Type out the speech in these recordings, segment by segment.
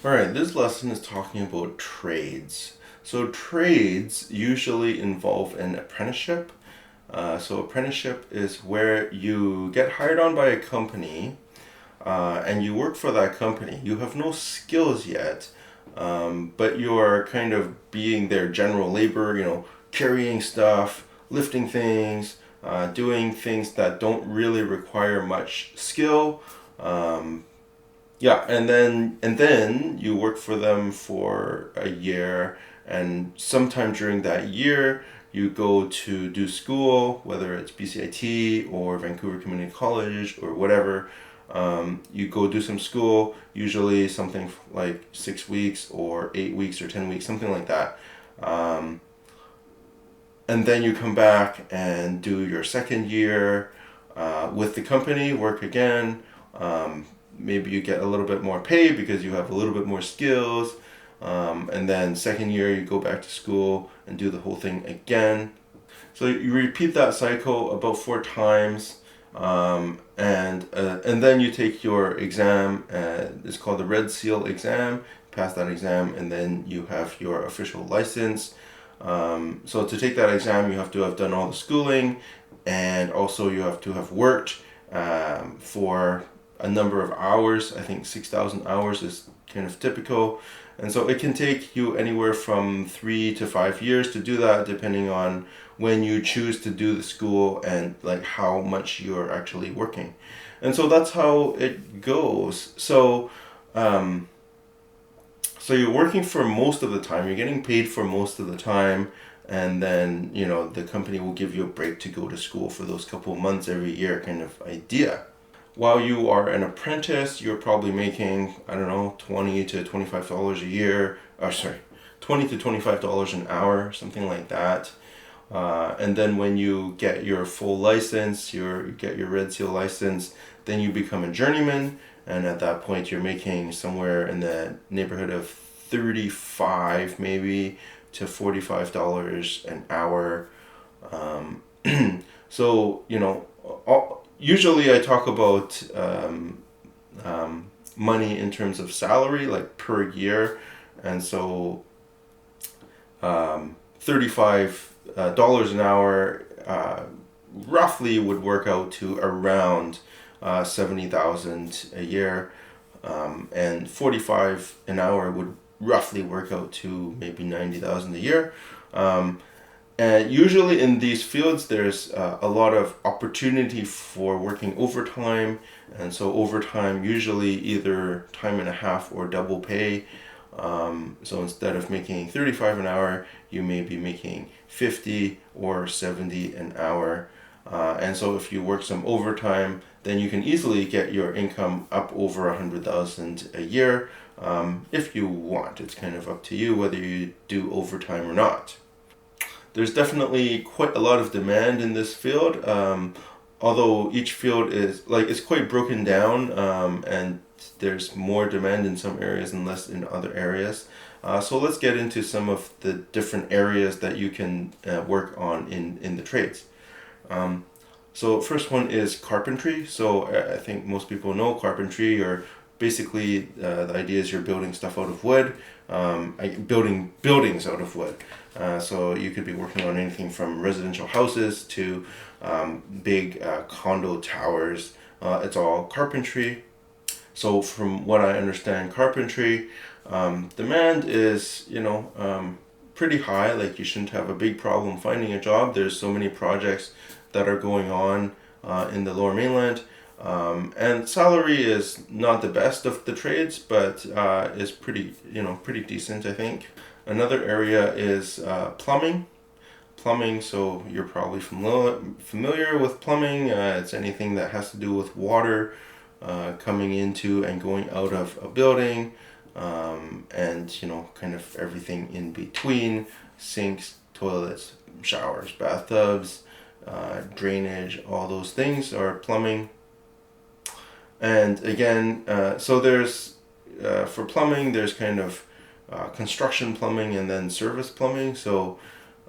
Alright, this lesson is talking about trades. So trades usually involve an apprenticeship. So apprenticeship is where you get hired on by a company and you work for that company. You have no skills yet, but you are kind of being their general labor, carrying stuff, lifting things, doing things that don't really require much skill. Um, yeah, and then you work for them for a year, and sometime during that year you go to do school, whether it's BCIT or Vancouver Community College or whatever. You go do some school, usually something like 6 weeks or 8 weeks or 10 weeks, something like that. Um, and then you come back and do your second year with the company, work again. Maybe you get a little bit more pay because you have a little bit more skills. And then second year you go back to school and do the whole thing again. So you repeat that cycle about 4 times, and then you take your exam. It's called the Red Seal exam. Pass that exam, and then you have your official license. So to take that exam, you have to have done all the schooling, and also you have to have worked for a number of hours. I think 6,000 hours is kind of typical. And so it can take you anywhere from 3 to 5 years to do that, depending on when you choose to do the school and like how much you're actually working. And so that's how it goes. Um, so you're working for most of the time, you're getting paid for most of the time, and then, the company will give you a break to go to school for those couple of months every year kind of idea. While you are an apprentice, you're probably making, I don't know, $20 to $25 a year. Or sorry, $20 to $25 an hour, something like that. And then when you get your full license, you get your Red Seal license, then you become a journeyman. And at that point, you're making somewhere in the neighborhood of 35 maybe to $45 an hour. Um, so, usually I talk about money in terms of salary, like per year. And so 35 dollars an hour roughly would work out to around 70,000 a year, and 45 an hour would roughly work out to maybe 90,000 a year. And usually in these fields, there's a lot of opportunity for working overtime. And so overtime, usually either time and a half or double pay. So instead of making 35 an hour, you may be making 50 or 70 an hour. And so if you work some overtime, then you can easily get your income up over 100,000 a year, if you want. It's kind of up to you whether you do overtime or not. There's definitely quite a lot of demand in this field, although each field is like it's quite broken down, and there's more demand in some areas and less in other areas. So let's get into some of the different areas that you can work on in the trades. So first one is carpentry. So I think most people know carpentry, or basically the idea is you're building stuff out of wood, building buildings out of wood. So you could be working on anything from residential houses to big condo towers. It's all carpentry. So from what I understand, carpentry demand is pretty high. Like you shouldn't have a big problem finding a job. There's so many projects that are going on in the Lower Mainland. And salary is not the best of the trades, but is pretty decent, I think. Another area is plumbing. Plumbing, so you're probably familiar with plumbing. It's anything that has to do with water coming into and going out of a building, and kind of everything in between: sinks, toilets, showers, bathtubs, drainage. All those things are plumbing. And again, so there's for plumbing, there's kind of construction plumbing and then service plumbing. So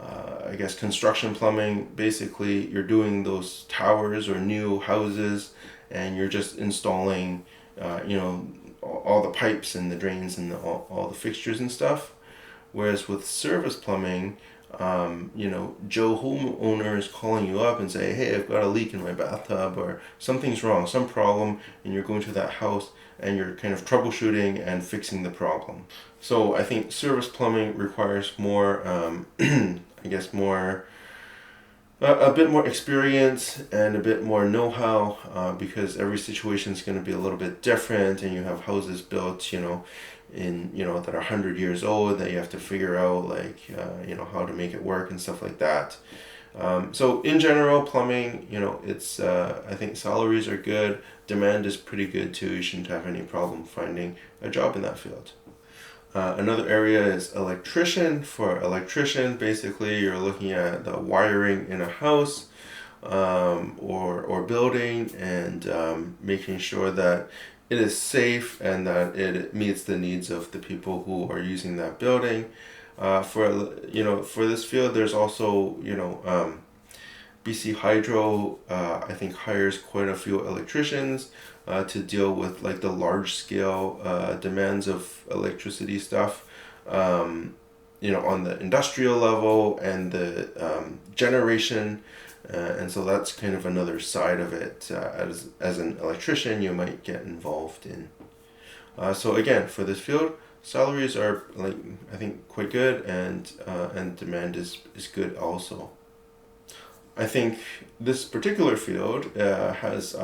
I guess construction plumbing, basically you're doing those towers or new houses, and you're just installing all the pipes and the drains and all the fixtures and stuff. Whereas with service plumbing, Joe homeowner is calling you up and say, hey, I've got a leak in my bathtub, or something's wrong, some problem, and you're going to that house and you're kind of troubleshooting and fixing the problem. So I think service plumbing requires more, I guess more, a bit more experience and a bit more know-how, because every situation is going to be a little bit different, and you have houses built, that are 100 years old that you have to figure out, like, how to make it work and stuff like that. So in general, plumbing, it's, I think salaries are good. Demand is pretty good too. You shouldn't have any problem finding a job in that field. Another area is electrician. For electrician, basically you're looking at the wiring in a house or building, and making sure that it is safe and that it meets the needs of the people who are using that building. For this field, there's also BC Hydro, I think, hires quite a few electricians to deal with like the large scale demands of electricity stuff, on the industrial level and the generation. And so that's kind of another side of it. As an electrician, you might get involved in. So again, for this field, salaries are, like, I think, quite good, and demand is good also. I think this particular field has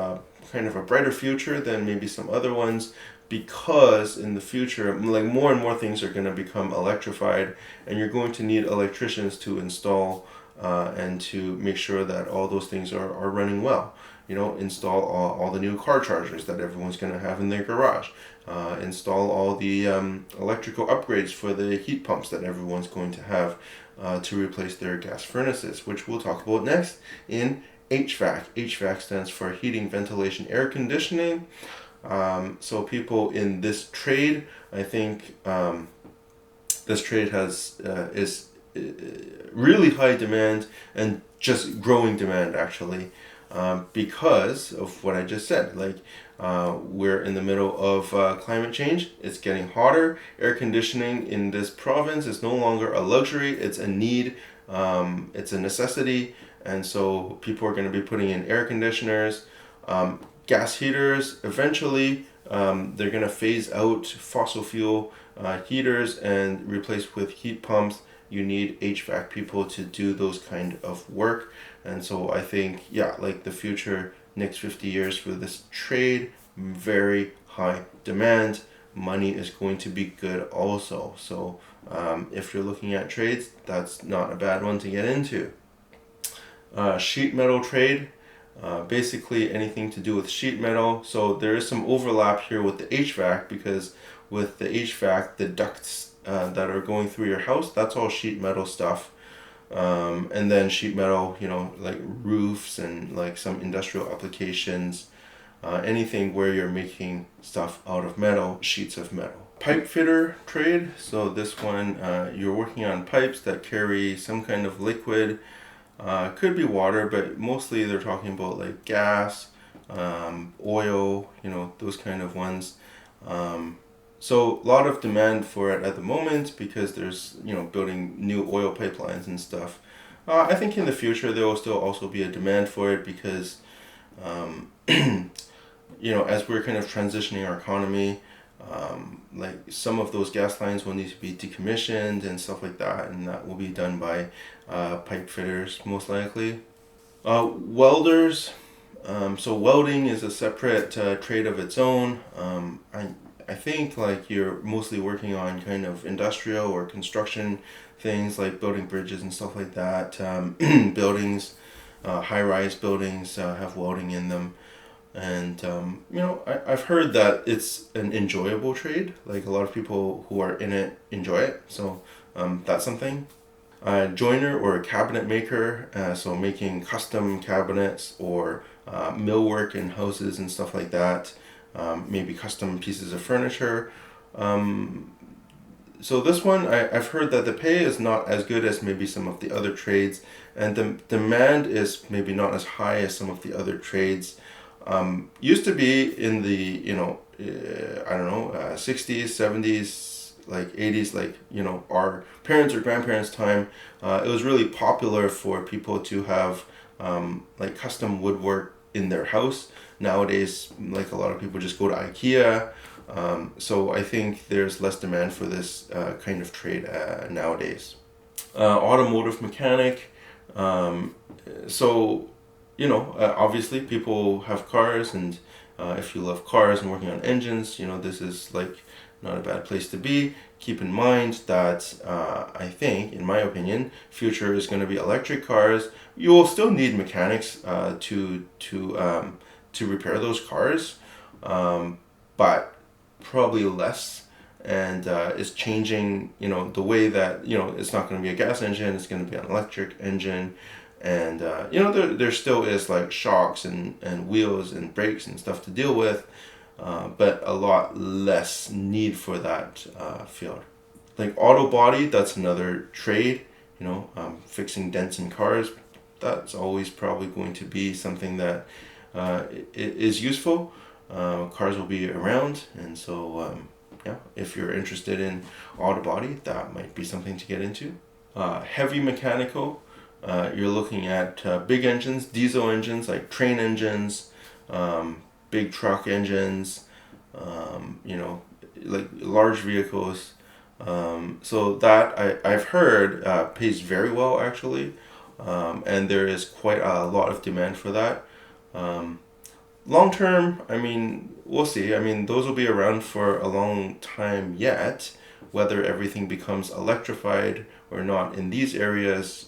kind of a brighter future than maybe some other ones, because in the future, like, more and more things are going to become electrified, and you're going to need electricians to install and to make sure that all those things are running well. Install all the new car chargers that everyone's going to have in their garage. Install all the electrical upgrades for the heat pumps that everyone's going to have to replace their gas furnaces, which we'll talk about next in HVAC. HVAC stands for heating, ventilation, air conditioning. So people in this trade, I think this trade is really high demand, and just growing demand actually, because of what I just said. Like, we're in the middle of climate change. It's getting hotter. Air conditioning in this province is no longer a luxury, it's a need, it's a necessity. And so people are going to be putting in air conditioners, gas heaters. Eventually they're going to phase out fossil fuel heaters and replace with heat pumps. You need HVAC people to do those kind of work. And so I think, like, the future, next 50 years for this trade, very high demand. Money is going to be good also. So if you're looking at trades, that's not a bad one to get into. Sheet metal trade, basically anything to do with sheet metal. So there is some overlap here with the HVAC, because with the HVAC, the ducts that are going through your house, that's all sheet metal stuff. And then sheet metal, like roofs and like some industrial applications, anything where you're making stuff out of metal, sheets of metal. Pipe fitter trade, so this one, you're working on pipes that carry some kind of liquid, could be water, but mostly they're talking about like gas, oil, those kind of ones. So a lot of demand for it at the moment, because there's, building new oil pipelines and stuff. I think in the future there will still also be a demand for it, because, as we're kind of transitioning our economy, like some of those gas lines will need to be decommissioned and stuff like that, and that will be done by pipe fitters most likely. Welders. So welding is a separate trade of its own. I think, like, you're mostly working on kind of industrial or construction things, like building bridges and stuff like that. Buildings, high-rise buildings have welding in them. And, I've heard that it's an enjoyable trade. Like, a lot of people who are in it enjoy it. So that's something. Joiner or cabinet maker, so making custom cabinets or millwork in houses and stuff like that. Maybe custom pieces of furniture. So this one, I've heard that the pay is not as good as maybe some of the other trades, and the demand is maybe not as high as some of the other trades. Used to be in the I don't know, 60s, 70s, like 80s, like, our parents or grandparents' time, it was really popular for people to have like custom woodwork in their house. Nowadays, like a lot of people just go to IKEA. So I think there's less demand for this kind of trade nowadays. Automotive mechanic. So, obviously people have cars, and if you love cars and working on engines, this is like not a bad place to be. Keep in mind that I think, in my opinion, future is going to be electric cars. You will still need mechanics to repair those cars, but probably less. And it's changing, the way that, it's not going to be a gas engine, it's going to be an electric engine. And, there still is like shocks and wheels and brakes and stuff to deal with, but a lot less need for that field. Like auto body, that's another trade, fixing dents in cars. That's always probably going to be something that is useful. Cars will be around, and so if you're interested in auto body, that might be something to get into. Heavy mechanical, you're looking at big engines, diesel engines like train engines, big truck engines, like large vehicles. So that I've heard pays very well actually, and there is quite a lot of demand for that. Long term, I mean, we'll see. I mean, those will be around for a long time yet. Whether everything becomes electrified or not in these areas,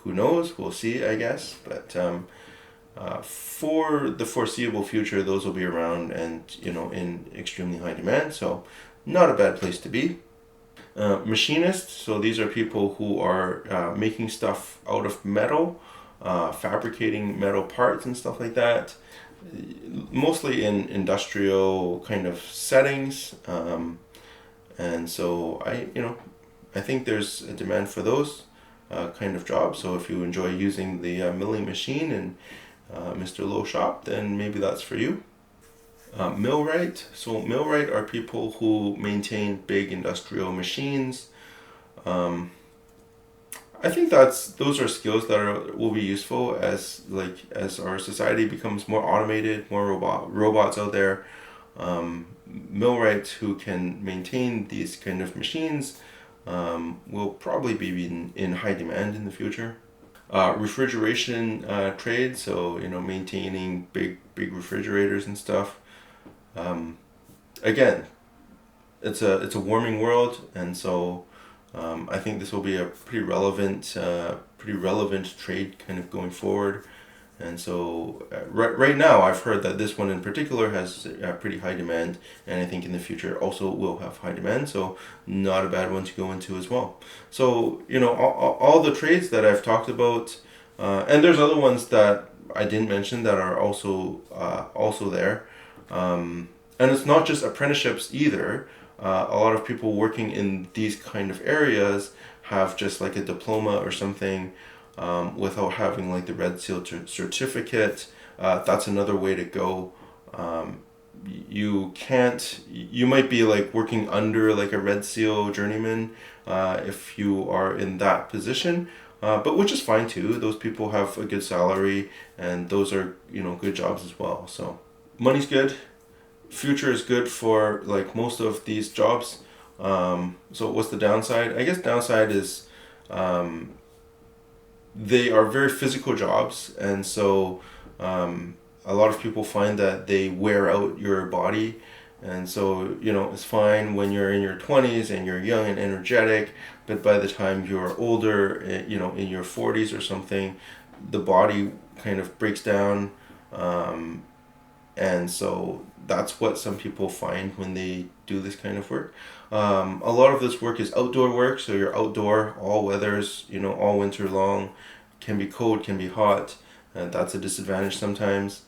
who knows? We'll see, I guess. But for the foreseeable future, those will be around and, in extremely high demand. So not a bad place to be. Machinists, so these are people who are making stuff out of metal, fabricating metal parts and stuff like that. Mostly in industrial kind of settings, and so I think there's a demand for those kind of jobs. So if you enjoy using the milling machine in Mr. Low Shop, then maybe that's for you. Millwright. So millwright are people who maintain big industrial machines. I think those are skills that will be useful as our society becomes more automated, more robots out there. Millwrights who can maintain these kind of machines will probably be in high demand in the future. Refrigeration trade, so maintaining big refrigerators and stuff. Again, it's a warming world, and so I think this will be a pretty relevant trade kind of going forward. And so right now I've heard that this one in particular has pretty high demand, and I think in the future also will have high demand, so not a bad one to go into as well. So all the trades that I've talked about, and there's other ones that I didn't mention that are also there, and it's not just apprenticeships either. A lot of people working in these kind of areas have just like a diploma or something, without having like the Red Seal certificate. That's another way to go. You might be like working under like a Red Seal journeyman if you are in that position, but which is fine too. Those people have a good salary, and those are good jobs as well. So money's good. Future is good for like most of these jobs. So what's the downside? I guess downside is they are very physical jobs, and so a lot of people find that they wear out your body. And so it's fine when you're in your 20s and you're young and energetic, but by the time you're older, in your 40s or something, the body kind of breaks down, and so that's what some people find when they do this kind of work. A lot of this work is outdoor work, so you're outdoor all weathers, all winter long. Can be cold, can be hot, and that's a disadvantage sometimes.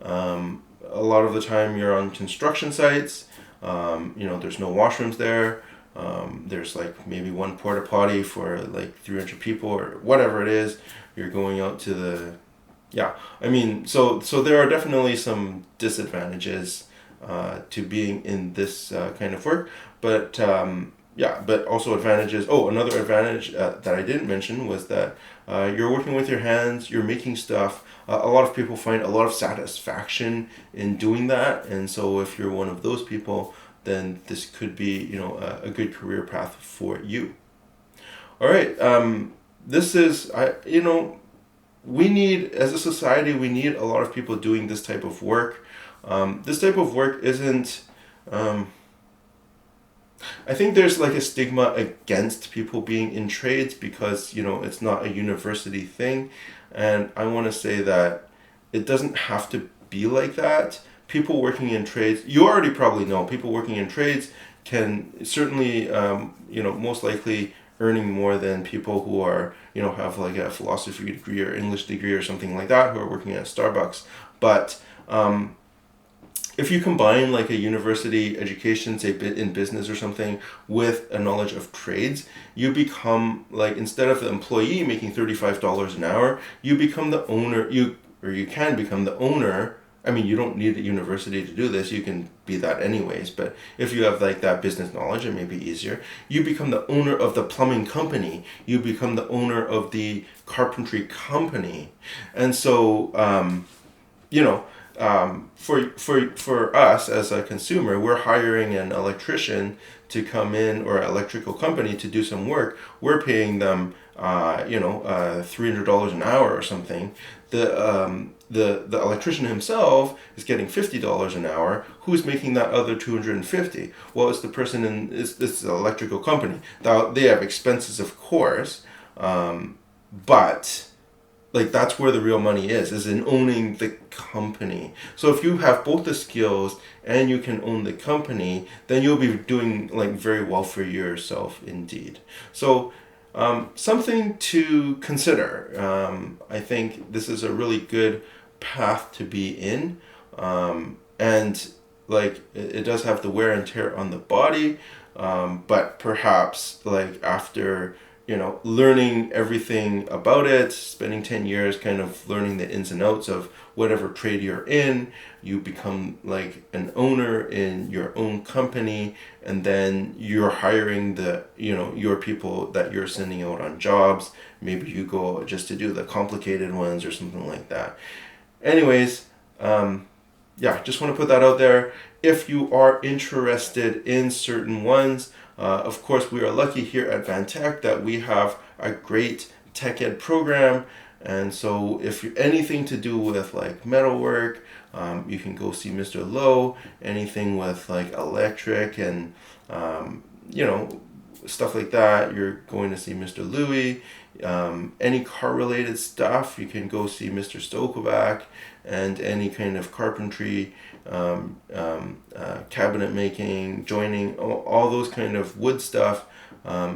A lot of the time you're on construction sites. There's no washrooms there. There's like maybe one porta potty for like 300 people or whatever it is. You're going out to the, so there are definitely some disadvantages to being in this kind of work. But but also advantages. Oh, another advantage that I didn't mention was that you're working with your hands, you're making stuff. A lot of people find a lot of satisfaction in doing that, and so if you're one of those people, then this could be, a good career path for you. All right, this is we need, as a society, we need a lot of people doing this type of work. This type of work isn't. I think there's like a stigma against people being in trades because it's not a university thing, and I want to say that it doesn't have to be like that. People working in trades, you already probably know, people working in trades can certainly, most likely earning more than people who are, have like a philosophy degree or English degree or something like that, who are working at Starbucks. But if you combine like a university education, say in business or something, with a knowledge of trades, you become like, instead of the employee making $35 an hour, you become the owner, you can become the owner. I mean, you don't need a university to do this, you can be that anyways, but if you have like that business knowledge, it may be easier. You become the owner of the plumbing company, you become the owner of the carpentry company. And so, for us as a consumer, we're hiring an electrician to come in, or an electrical company to do some work. We're paying them, $300 an hour or something. The electrician himself is getting $50 an hour. Who's making that other $250? Well, it's the person it's the electrical company. Now, they have expenses, of course, but like, that's where the real money is in owning the company. So if you have both the skills and you can own the company, then you'll be doing like very well for yourself indeed. So something to consider. I think this is a really good path to be in, and like it does have the wear and tear on the body, but perhaps like after learning everything about it, spending 10 years kind of learning the ins and outs of whatever trade you're in, you become like an owner in your own company, and then you're hiring your people that you're sending out on jobs. Maybe you go just to do the complicated ones or something like that. Anyways, just want to put that out there. If you are interested in certain ones, of course, we are lucky here at Vantech that we have a great tech ed program. And so if you're anything to do with like metalwork, you can go see Mr. Lowe. Anything with like electric and, stuff like that, you're going to see Mr. Louie. Any car related stuff, you can go see Mr. Stokovac. And any kind of carpentry, cabinet making, joining, all those kind of wood stuff,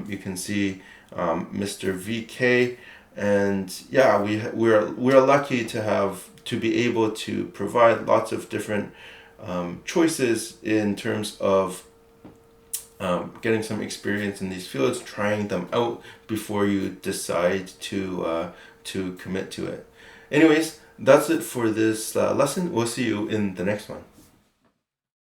you can see Mr. VK. And yeah, we're lucky to be able to provide lots of different choices in terms of getting some experience in these fields, trying them out before you decide to commit to it. Anyways, that's it for this lesson. We'll see you in the next one.